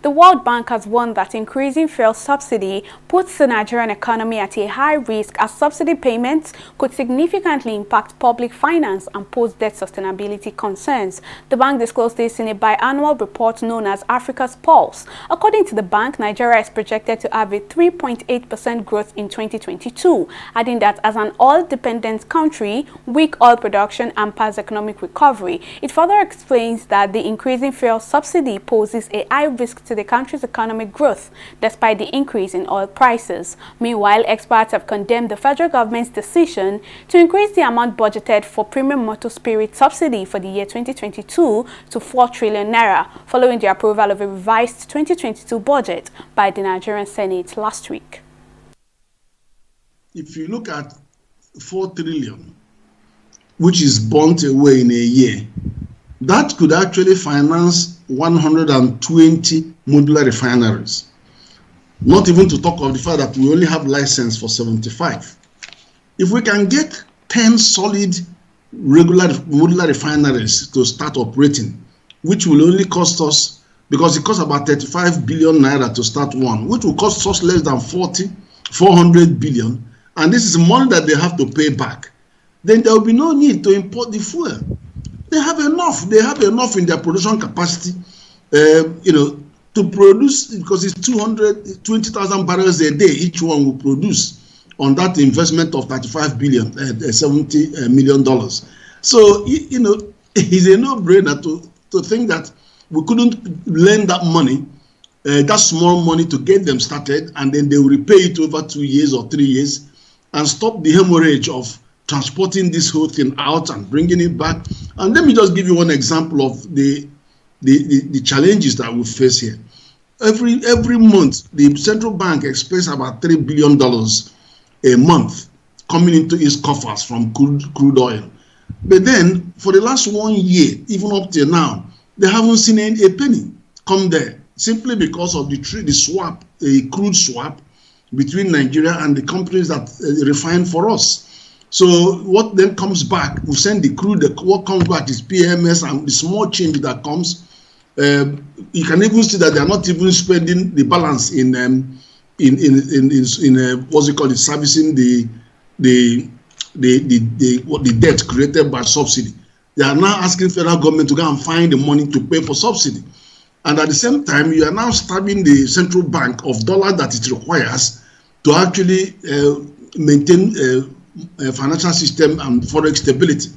The World Bank has warned that increasing fuel subsidy puts the Nigerian economy at a high risk as subsidy payments could significantly impact public finance and pose debt sustainability concerns. The bank disclosed this in a biannual report known as Africa's Pulse. According to the bank, Nigeria is projected to have a 3.8% growth in 2022, adding that as an oil-dependent country, weak oil production hampers economic recovery. It further explains that the increasing fuel subsidy poses a high risk to the country's economic growth, despite the increase in oil prices. Meanwhile, experts have condemned the federal government's decision to increase the amount budgeted for premium motor spirit subsidy for the year 2022 to 4 trillion naira, following the approval of a revised 2022 budget by the Nigerian Senate last week. If you look at 4 trillion, which is burnt away in a year, that could actually finance 120 modular refineries. Not even to talk of the fact that we only have license for 75. If we can get 10 solid regular modular refineries to start operating, which will only cost us, because it costs about 35 billion naira to start one, which will cost us less than 400 billion, and this is money that they have to pay back, then there will be no need to import the fuel. They have enough. They have enough in their production capacity, to produce, because it's 220,000 barrels a day each one will produce on that investment of 35 billion, $70 million. So, it's a no-brainer to think that we couldn't lend that money, that small money, to get them started, and then they will repay it over 2 years or 3 years and stop the hemorrhage of transporting this whole thing out and bringing it back. And let me just give you one example of the challenges that we face here. Every month, the central bank expends about $3 billion a month coming into its coffers from crude oil. But then, for the last 1 year, even up till now, they haven't seen a penny come there, simply because of the swap, a crude swap between Nigeria and the companies that refine for us. So what then comes back, we send the crude, what comes back is PMS, and the small change that comes, you can even see that they are not even spending the balance in what's it called, servicing the debt created by subsidy. They are now asking federal government to go and find the money to pay for subsidy. And at the same time, you are now starving the central bank of dollars that it requires to actually maintain financial system and forex stability.